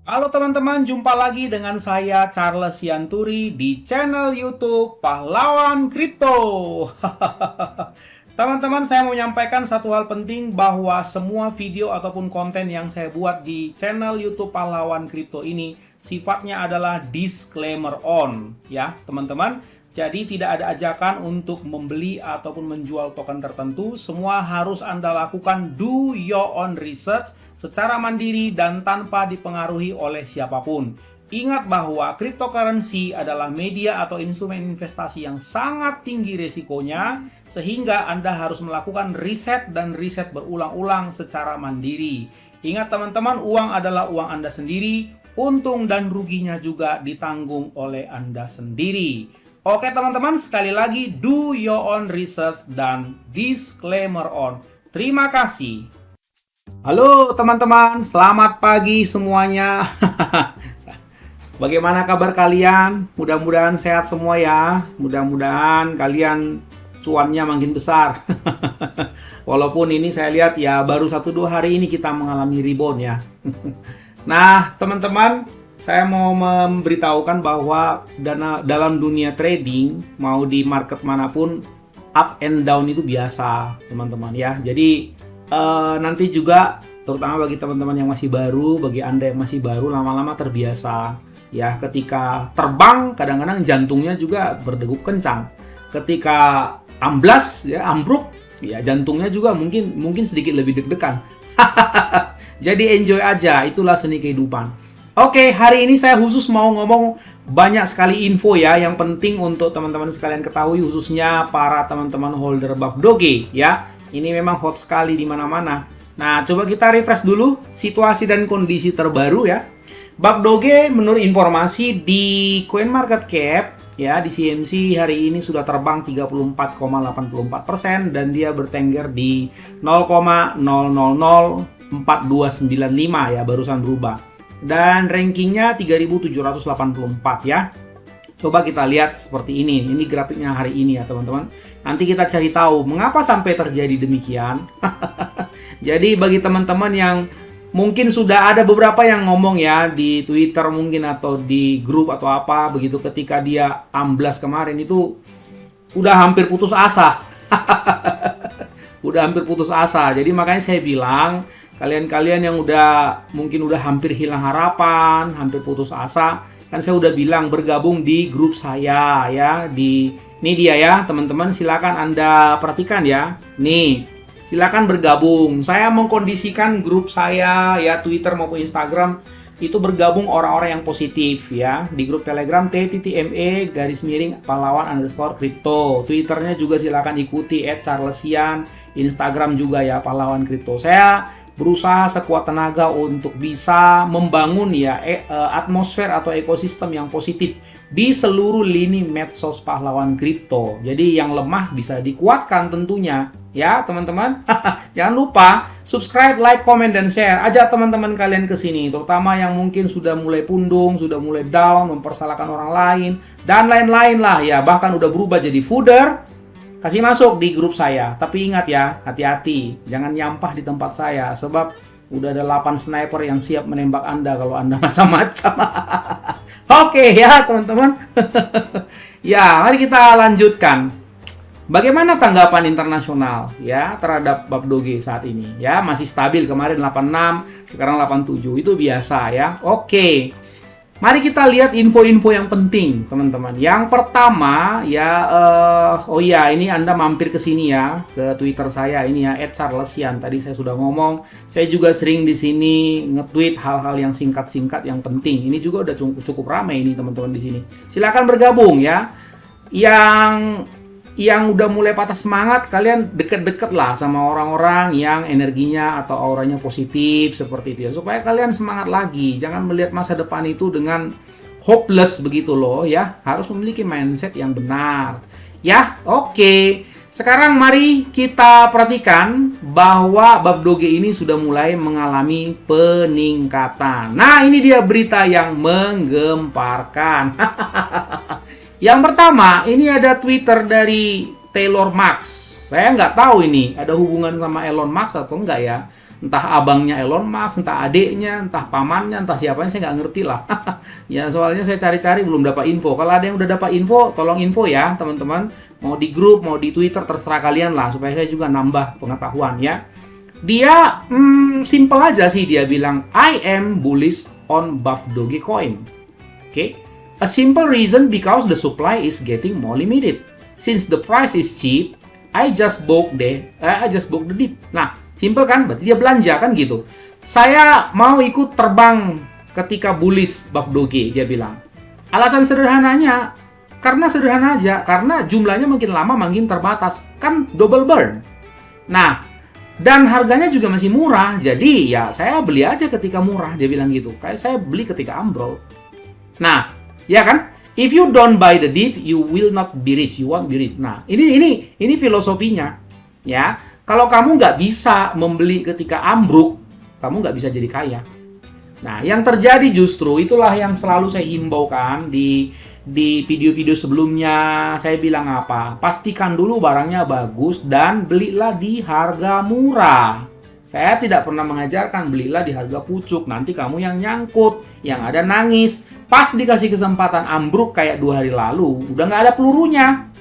Halo teman-teman, jumpa lagi dengan saya Charles Sianturi di channel YouTube Pahlawan Kripto. Teman-teman, saya mau menyampaikan satu hal penting bahwa semua video ataupun konten yang saya buat di channel YouTube Pahlawan Kripto ini sifatnya adalah disclaimer on, ya teman-teman. Jadi tidak ada ajakan untuk membeli ataupun menjual token tertentu. Semua harus Anda lakukan do your own research secara mandiri dan tanpa dipengaruhi oleh siapapun. Ingat bahwa cryptocurrency adalah media atau instrumen investasi yang sangat tinggi risikonya, sehingga Anda harus melakukan riset dan riset berulang-ulang secara mandiri. Ingat teman-teman, uang adalah uang Anda sendiri, untung dan ruginya juga ditanggung oleh Anda sendiri. Oke teman-teman, sekali lagi do your own research dan disclaimer on. Terima kasih. Halo teman-teman, selamat pagi semuanya. Bagaimana kabar kalian? Mudah-mudahan sehat semua ya. Mudah-mudahan kalian cuannya makin besar. Walaupun ini saya lihat ya baru 1-2 hari ini kita mengalami rebound ya. Nah teman-teman, saya mau memberitahukan bahwa dalam dunia trading, mau di market manapun, up and down itu biasa, teman-teman ya. Jadi nanti juga, terutama bagi teman-teman yang masih baru, bagi Anda yang masih baru, lama-lama terbiasa. Ya, ketika terbang, kadang-kadang jantungnya juga berdegup kencang. Ketika amblas, ya ambruk, ya jantungnya juga mungkin sedikit lebih deg-degan. Jadi enjoy aja, itulah seni kehidupan. Oke, hari ini saya khusus mau ngomong banyak sekali info ya yang penting untuk teman-teman sekalian ketahui, khususnya para teman-teman holder Buff Doge ya. Ini memang hot sekali di mana-mana. Nah, coba kita refresh dulu situasi dan kondisi terbaru ya. Buff Doge menurut informasi di CoinMarketCap ya, di CMC hari ini sudah terbang 34,84% dan dia bertengger di 0,0004295 ya, barusan berubah. Dan rankingnya 3784 ya. Coba kita lihat seperti ini. Ini grafiknya hari ini ya teman-teman. Nanti kita cari tahu mengapa sampai terjadi demikian. Jadi bagi teman-teman yang mungkin sudah ada beberapa yang ngomong ya di Twitter mungkin atau di grup atau apa begitu, ketika dia amblas kemarin itu udah hampir putus asa. Udah hampir putus asa. Jadi makanya saya bilang, kalian-kalian yang mungkin udah hampir hilang harapan, hampir putus asa, kan saya udah bilang bergabung di grup saya ya, ini dia ya teman-teman, silakan Anda perhatikan ya. Nih, silakan bergabung. Saya mengkondisikan grup saya ya, Twitter maupun Instagram itu bergabung orang-orang yang positif ya. Di grup Telegram t.me/pahlawan_kripto. Twitternya juga silakan ikuti @charlesian, Instagram juga ya Pahlawan Kripto. Saya berusaha sekuat tenaga untuk bisa membangun ya atmosfer atau ekosistem yang positif di seluruh lini medsos Pahlawan Kripto. Jadi yang lemah bisa dikuatkan tentunya ya teman-teman. Jangan lupa subscribe, like, comment, dan share. Ajak teman-teman kalian ke sini, terutama yang mungkin sudah mulai pundung, sudah mulai down, mempersalahkan orang lain dan lain-lain lah ya, bahkan udah berubah jadi fooder. Kasih masuk di grup saya. Tapi ingat ya, hati-hati. Jangan nyampah di tempat saya. Sebab udah ada 8 sniper yang siap menembak Anda kalau Anda macam-macam. Oke ya teman-teman. Ya, mari kita lanjutkan. Bagaimana tanggapan internasional ya terhadap Buff Doge saat ini? Ya, masih stabil, kemarin 86, sekarang 87. Itu biasa ya. Oke. Mari kita lihat info-info yang penting, teman-teman. Yang pertama ya, ini Anda mampir ke sini ya, ke Twitter saya ini ya, @charlesian. Tadi saya sudah ngomong, saya juga sering di sini nge-tweet hal-hal yang singkat-singkat yang penting. Ini juga udah cukup ramai ini teman-teman di sini. Silakan bergabung ya. Yang udah mulai patah semangat, kalian deket-deket lah sama orang-orang yang energinya atau auranya positif seperti itu ya, supaya kalian semangat lagi. Jangan melihat masa depan itu dengan hopeless begitu loh ya, harus memiliki mindset yang benar ya. Oke, sekarang mari kita perhatikan bahwa Buff Doge ini sudah mulai mengalami peningkatan. Nah, ini dia berita yang menggemparkan. Yang pertama, ini ada Twitter dari Taylor Marks. Saya nggak tahu ini ada hubungan sama Elon Musk atau enggak ya. Entah abangnya Elon Musk, entah adiknya, entah pamannya, entah siapanya, saya nggak ngerti lah. Ya, soalnya saya cari-cari belum dapat info. Kalau ada yang udah dapat info, tolong info ya teman-teman. Mau di grup, mau di Twitter, terserah kalian lah. Supaya saya juga nambah pengetahuan ya. Dia simple aja sih, dia bilang, I am bullish on Buff Dogecoin. Okay? A simple reason because the supply is getting more limited. Since the price is cheap, I just bought the dip. Nah, simple kan? Berarti dia belanja kan gitu. Saya mau ikut terbang ketika bullish Buff Doge, dia bilang. Alasan sederhananya, karena sederhana aja, karena jumlahnya makin lama makin terbatas. Kan double burn. Nah, dan harganya juga masih murah. Jadi ya saya beli aja ketika murah, dia bilang gitu. Kayak saya beli ketika ambrol. Nah, ya kan? If you don't buy the dip, you will not be rich. You won't be rich. Nah, ini filosofinya, ya. Kalau kamu nggak bisa membeli ketika ambruk, kamu nggak bisa jadi kaya. Nah, yang terjadi justru itulah yang selalu saya himbaukan di video-video sebelumnya. Saya bilang apa? Pastikan dulu barangnya bagus dan belilah di harga murah. Saya tidak pernah mengajarkan belilah di harga pucuk. Nanti kamu yang nyangkut, yang ada nangis. Pas dikasih kesempatan ambruk kayak 2 hari lalu, udah nggak ada pelurunya.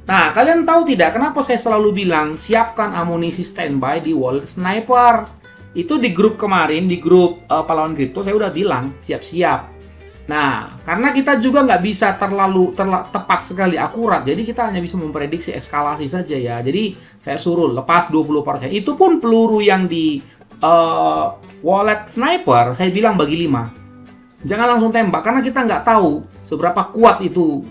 Nah, kalian tahu tidak kenapa saya selalu bilang siapkan amunisi standby di wallet sniper? Itu di grup kemarin, di grup pahlawan kripto saya udah bilang siap-siap. Nah, karena kita juga nggak bisa terlalu tepat sekali akurat, jadi kita hanya bisa memprediksi eskalasi saja ya. Jadi saya suruh lepas 20%. Itu pun peluru yang di wallet sniper saya bilang bagi 5. Jangan langsung tembak, karena kita nggak tahu seberapa kuat itu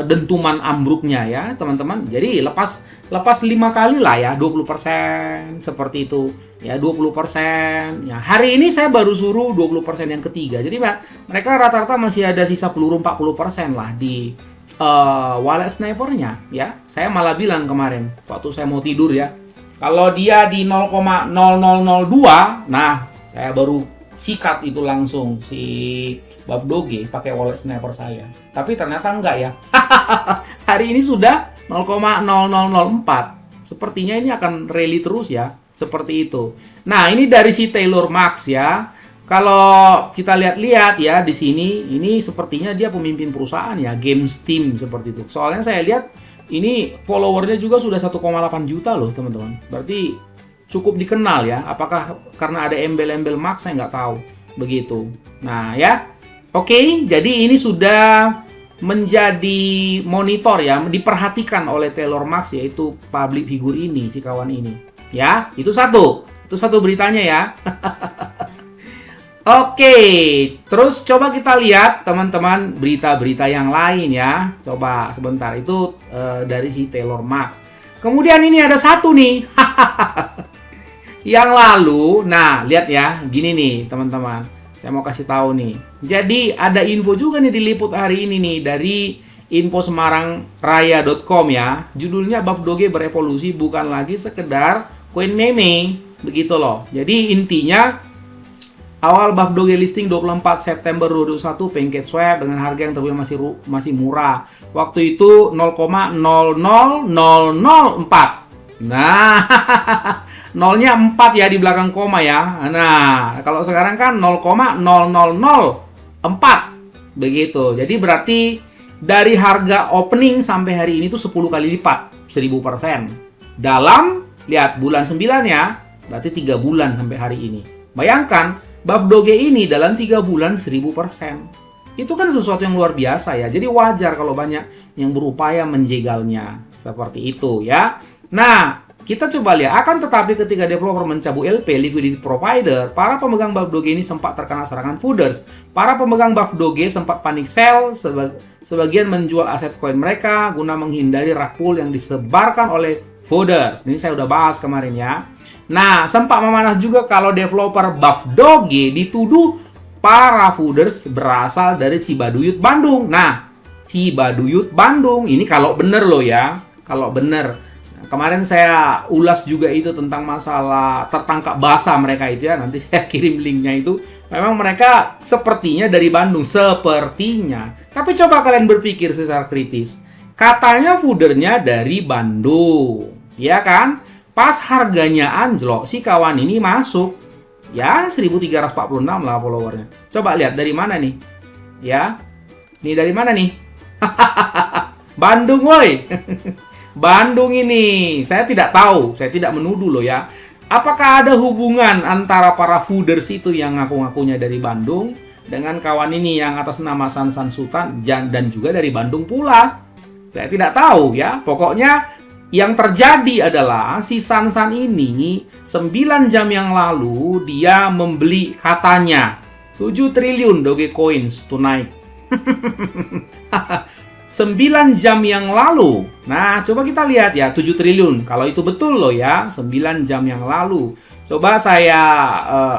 dentuman ambruknya ya teman-teman. Jadi lepas 5 kali lah ya, 20% seperti itu ya, 20%. Ya, hari ini saya baru suruh 20% yang ketiga. Jadi mereka rata-rata masih ada sisa peluru 40% lah di wallet snipernya ya. Saya malah bilang kemarin waktu saya mau tidur ya, kalau dia di 0,0002, nah saya baru sikat itu langsung si Buff Doge pakai wallet sniper saya. Tapi ternyata enggak ya. Hari ini sudah 0,0004. Sepertinya ini akan rally terus ya, seperti itu. Nah, ini dari si Taylor Marks ya. Kalau kita lihat-lihat ya di sini, ini sepertinya dia pemimpin perusahaan ya, GameSteam seperti itu. Soalnya saya lihat ini followernya juga sudah 1,8 juta loh, teman-teman. Berarti cukup dikenal ya. Apakah karena ada embel-embel Marks, saya nggak tahu. Begitu. Nah ya, oke. Jadi ini sudah menjadi monitor ya, diperhatikan oleh Taylor Marks, yaitu public figure ini, si kawan ini. Ya, itu satu beritanya ya. Oke, terus coba kita lihat teman-teman berita-berita yang lain ya. Coba sebentar, itu dari si Taylor Marks. Kemudian ini ada satu nih. Yang lalu, nah lihat ya, gini nih teman-teman, saya mau kasih tahu nih. Jadi ada info juga nih diliput hari ini nih dari info semarang-raya.com ya. Judulnya Buff Doge berevolusi bukan lagi sekedar coin meme, begitu loh. Jadi intinya awal Buff Doge listing 24 September 2021 Pancake Swap dengan harga yang terbilang masih murah. Waktu itu 0,00004. Nah, nolnya 4 ya di belakang koma ya. Nah, kalau sekarang kan 0,0004. Begitu. Jadi berarti dari harga opening sampai hari ini tuh 10 kali lipat, 1000%. Dalam, lihat bulan 9 ya, berarti 3 bulan sampai hari ini. Bayangkan, Buff Doge ini dalam 3 bulan 1000%. Itu kan sesuatu yang luar biasa ya. Jadi wajar kalau banyak yang berupaya menjegalnya. Seperti itu ya. Nah, kita coba lihat. Akan tetapi ketika developer mencabut LP, liquidity provider, para pemegang Buff Doge ini sempat terkena serangan FUDers. Para pemegang Buff Doge sempat panik sell, sebagian menjual aset koin mereka guna menghindari rug pull yang disebarkan oleh FUDers. Ini saya udah bahas kemarin ya. Nah, sempat memanah juga kalau developer Buff Doge dituduh para FUDers berasal dari Cibaduyut Bandung. Nah, Cibaduyut Bandung ini kalau bener loh ya, kalau bener. Kemarin saya ulas juga itu tentang masalah tertangkap basah mereka itu ya. Nanti saya kirim linknya itu. Memang mereka sepertinya dari Bandung. Sepertinya. Tapi coba kalian berpikir secara kritis. Katanya foodernya dari Bandung. Ya kan? Pas harganya anjlok, si kawan ini masuk. Ya, 1346 lah followernya. Coba lihat dari mana nih? Ya, ini dari mana nih? Bandung, woi. Bandung ini. Saya tidak tahu, saya tidak menuduh loh ya. Apakah ada hubungan antara para fooders itu yang ngaku-ngakunya dari Bandung dengan kawan ini yang atas nama Sansan Sultan dan juga dari Bandung pula? Saya tidak tahu ya. Pokoknya yang terjadi adalah si Sansan ini 9 jam yang lalu dia membeli katanya 7 triliun Dogecoins tonight. 9 jam yang lalu. Nah, coba kita lihat ya 7 triliun. Kalau itu betul loh ya, 9 jam yang lalu. Coba saya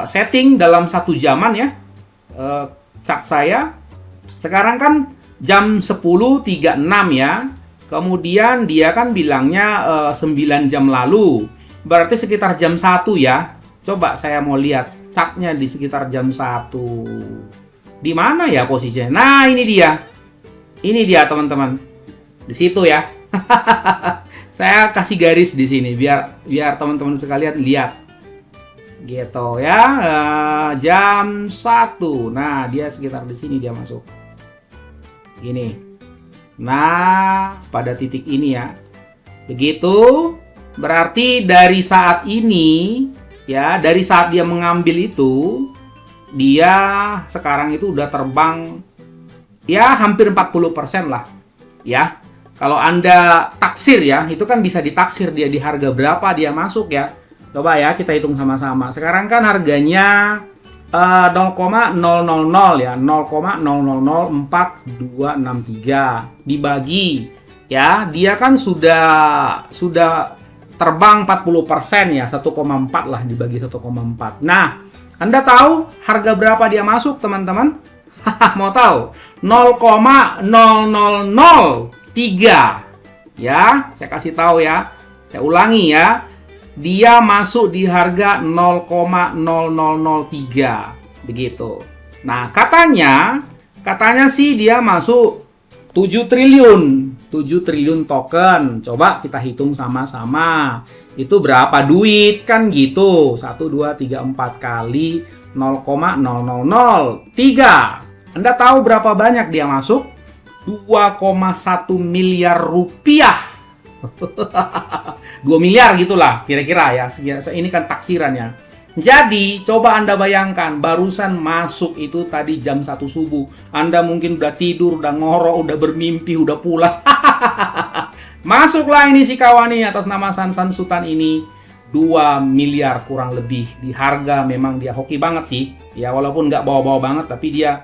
setting dalam 1 jaman ya. Chat saya. Sekarang kan jam 10.36 ya. Kemudian dia kan bilangnya 9 jam lalu. Berarti sekitar jam 1 ya. Coba saya mau lihat chatnya di sekitar jam 1. Di mana ya posisinya? Nah, ini dia. Ini dia teman-teman. Di situ ya. Saya kasih garis di sini biar teman-teman sekalian lihat. Gitu ya. Jam 1. Nah, dia sekitar di sini dia masuk. Gini. Nah, pada titik ini ya. Begitu. Berarti dari saat ini ya, dari saat dia mengambil itu, dia sekarang itu udah terbang ya hampir 40% lah. Ya. Kalau Anda taksir ya, itu kan bisa ditaksir dia di harga berapa dia masuk ya. Coba ya kita hitung sama-sama. Sekarang kan harganya 0,000 ya, 0,0004263 dibagi ya, dia kan sudah terbang 40% ya, 1,4 lah dibagi 1,4. Nah, Anda tahu harga berapa dia masuk, teman-teman? Mau tahu? 0,0003 ya, saya kasih tahu ya. Saya ulangi ya. Dia masuk di harga 0,0003 begitu. Nah, katanya sih dia masuk 7 triliun. 7 triliun token. Coba kita hitung sama-sama. Itu berapa duit kan gitu. 1 2 3 4 kali 0,0003. Anda tahu berapa banyak dia masuk? 2,1 miliar rupiah. 2 miliar gitulah kira-kira ya. Ini kan taksiran ya. Jadi coba Anda bayangkan, barusan masuk itu tadi jam 1 subuh. Anda mungkin udah tidur, udah ngorok, udah bermimpi, udah pulas. Masuklah ini si kawan ini atas nama Sansan Sultan ini. 2 miliar kurang lebih. Di harga memang dia hoki banget sih. Ya walaupun nggak bawa-bawa banget, tapi dia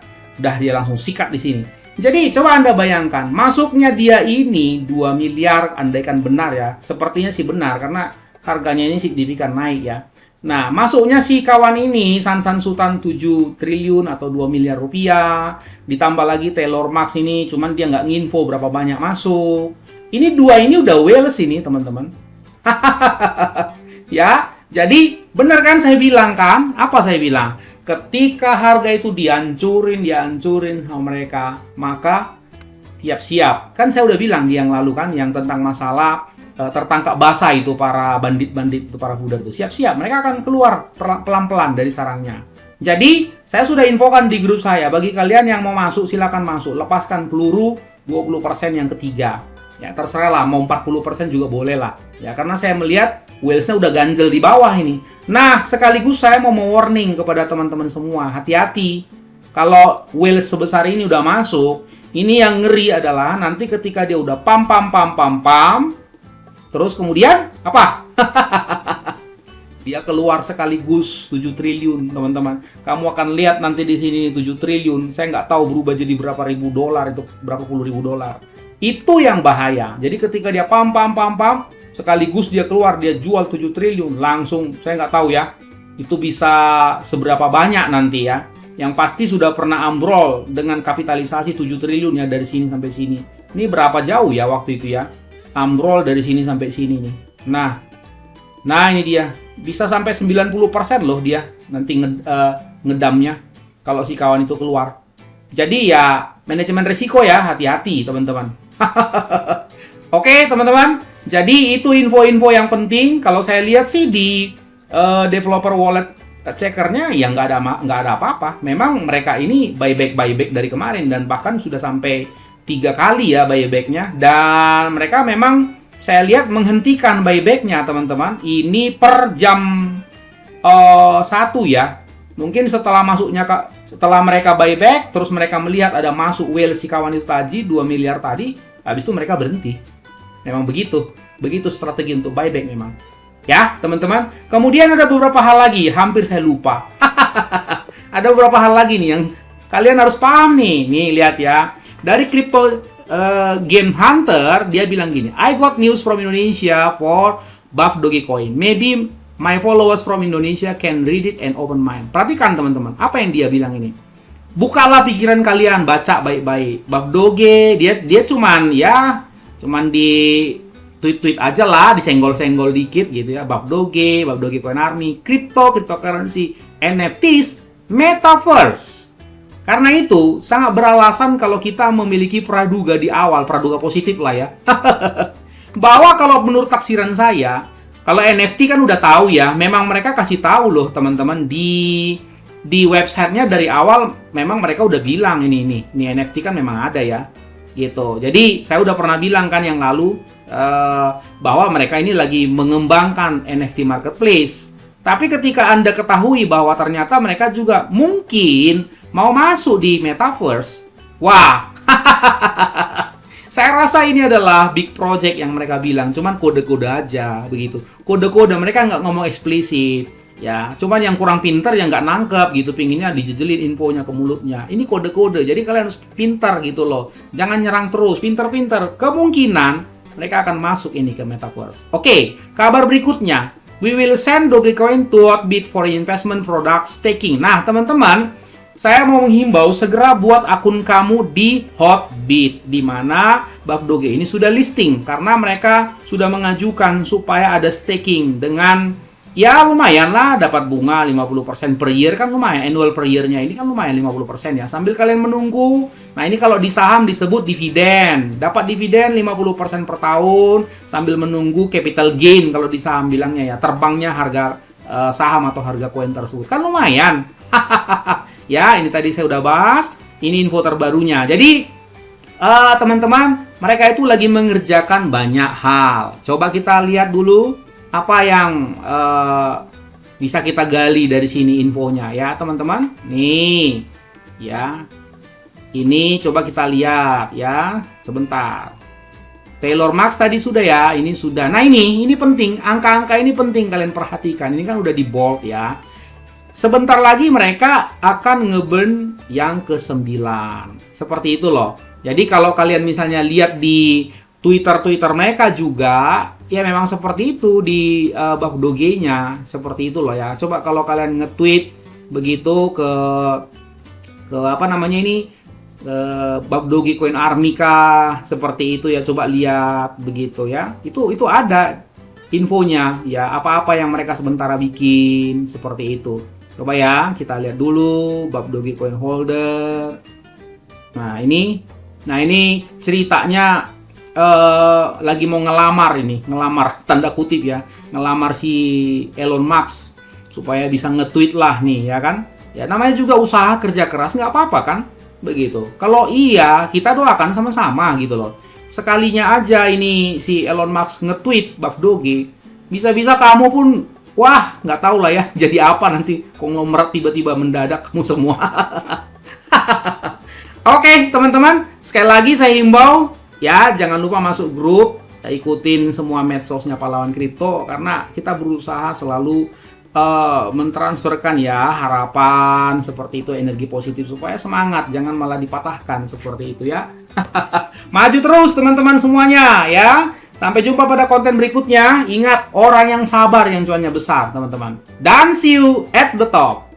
langsung sikat di sini. Jadi coba Anda bayangkan, masuknya dia ini 2 miliar, andaikan benar ya. Sepertinya sih benar, karena harganya ini signifikan naik ya. Nah, masuknya si kawan ini, Sansan Sultan 7 triliun atau 2 miliar rupiah. Ditambah lagi Taylor Max ini, cuman dia nggak nginfo berapa banyak masuk. Ini dua ini udah wales ini, teman-teman. Ya, jadi benar kan saya bilang kan? Apa saya bilang? Ketika harga itu dihancurin sama mereka, maka siap-siap. Kan saya udah bilang di yang lalu kan, yang tentang masalah tertangkap basah itu para bandit-bandit itu, para budak itu. Siap-siap, mereka akan keluar pelan-pelan dari sarangnya. Jadi, saya sudah infokan di grup saya, bagi kalian yang mau masuk, silakan masuk. Lepaskan peluru 20% yang ketiga. Ya, terserah lah, mau 40% juga boleh lah. Ya, karena saya melihat whales-nya udah ganjel di bawah ini. Nah, sekaligus saya mau warning kepada teman-teman semua, hati-hati. Kalau whales sebesar ini udah masuk, ini yang ngeri adalah nanti ketika dia udah pam, terus kemudian apa? Dia keluar sekaligus 7 triliun, teman-teman. Kamu akan lihat nanti di sini 7 triliun. Saya nggak tahu berubah jadi berapa ribu dolar, itu berapa puluh ribu dolar. Itu yang bahaya. Jadi ketika dia pam, sekaligus dia keluar, dia jual 7 triliun, langsung, saya nggak tahu ya, itu bisa seberapa banyak nanti ya. Yang pasti sudah pernah ambrol dengan kapitalisasi 7 triliun ya, dari sini sampai sini. Ini berapa jauh ya waktu itu ya, ambrol dari sini sampai sini nih. Nah ini dia, bisa sampai 90% loh dia nanti ngedamnya kalau si kawan itu keluar. Jadi ya, manajemen risiko ya, hati-hati teman-teman. Oke teman-teman, Jadi itu info-info yang penting. Kalau saya lihat sih di developer wallet checkernya ya nggak ada apa-apa. Memang mereka ini buyback dari kemarin dan bahkan sudah sampai 3 kali ya buybacknya. Dan mereka memang saya lihat menghentikan buybacknya teman-teman. Ini per jam 1 ya. Mungkin setelah mereka buyback, terus mereka melihat ada masuk whale si kawan itu tadi 2 miliar tadi, habis itu mereka berhenti. Memang begitu strategi untuk buyback memang. Ya, teman-teman. Kemudian ada beberapa hal lagi, hampir saya lupa. Ada beberapa hal lagi nih yang kalian harus paham nih. Nih, lihat ya. Dari Crypto Game Hunter, dia bilang gini, I got news from Indonesia for Buff Dogecoin. Maybe my followers from Indonesia can read it and open mind. Perhatikan teman-teman, apa yang dia bilang ini. Bukalah pikiran kalian, baca baik-baik. Buff Doge, dia cuman di tweet aja lah, disenggol-senggol dikit gitu ya. Buff Dogecoin Army, cryptocurrency, NFTs, metaverse. Karena itu sangat beralasan kalau kita memiliki praduga di awal, praduga positif lah ya. Bahwa kalau menurut taksiran saya, kalau NFT kan udah tahu ya, memang mereka kasih tahu loh teman-teman di websitenya dari awal, memang mereka udah bilang ini NFT kan memang ada ya. Gitu. Jadi saya udah pernah bilang kan yang lalu bahwa mereka ini lagi mengembangkan NFT marketplace. Tapi ketika Anda ketahui bahwa ternyata mereka juga mungkin mau masuk di metaverse, wah, saya rasa ini adalah big project yang mereka bilang. Cuman kode-kode aja begitu. Kode-kode mereka nggak ngomong eksplisit. Ya, cuman yang kurang pintar yang nggak nangkep gitu, pinginnya dijejelin infonya ke mulutnya. Ini kode-kode, jadi kalian harus pintar gitu loh. Jangan nyerang terus, pintar-pintar. Kemungkinan mereka akan masuk ini ke metaverse. Oke, kabar berikutnya. We will send Dogecoin to Hotbit for investment product staking. Nah, teman-teman, saya mau menghimbau segera buat akun kamu di Hotbit, di mana Buff Doge ini sudah listing karena mereka sudah mengajukan supaya ada staking dengan ya lumayan lah, dapat bunga 50% per year kan lumayan, annual per year-nya ini kan lumayan 50% ya. Sambil kalian menunggu. Nah, ini kalau di saham disebut dividen. Dapat dividen 50% per tahun sambil menunggu capital gain kalau di saham bilangnya ya, terbangnya harga saham atau harga koin tersebut. Kan lumayan. Ya, ini tadi saya udah bahas. Ini info terbarunya. Jadi teman-teman, mereka itu lagi mengerjakan banyak hal. Coba kita lihat dulu apa yang bisa kita gali dari sini infonya ya teman-teman. Nih ya, ini coba kita lihat ya sebentar. Taylor Max tadi sudah ya, ini sudah. Nah ini penting, angka-angka ini penting kalian perhatikan. Ini kan udah di bold ya. Sebentar lagi mereka akan ngeburn yang ke-9. Seperti itu loh. Jadi kalau kalian misalnya lihat di Twitter mereka juga, ya memang seperti itu di Buff Doge-nya, seperti itu loh ya. Coba kalau kalian nge-tweet begitu ke apa namanya ini, Buff Dogecoin Army kah, seperti itu ya. Coba lihat begitu ya. Itu ada infonya ya, apa-apa yang mereka sementara bikin seperti itu. Coba ya, kita lihat dulu Buff Dogecoin holder. Nah ini ceritanya lagi mau ngelamar tanda kutip ya, ngelamar si Elon Musk supaya bisa nge-tweet lah nih ya kan. Ya namanya juga usaha kerja keras, nggak apa-apa kan begitu. Kalau iya kita doakan sama-sama gitu loh. Sekalinya aja ini si Elon Musk nge-tweet Buff Doge, bisa-bisa kamu pun wah nggak tahu lah ya jadi apa nanti konglomerat tiba-tiba mendadak kamu semua. Oke teman-teman, sekali lagi saya himbau ya, jangan lupa masuk grup, ya, ikutin semua medsosnya Pahlawan Kripto karena kita berusaha selalu mentransferkan ya harapan seperti itu, energi positif supaya semangat, jangan malah dipatahkan seperti itu ya. Maju terus teman-teman semuanya ya. Sampai jumpa pada konten berikutnya. Ingat, orang yang sabar yang cuannya besar teman-teman. Dan see you at the top.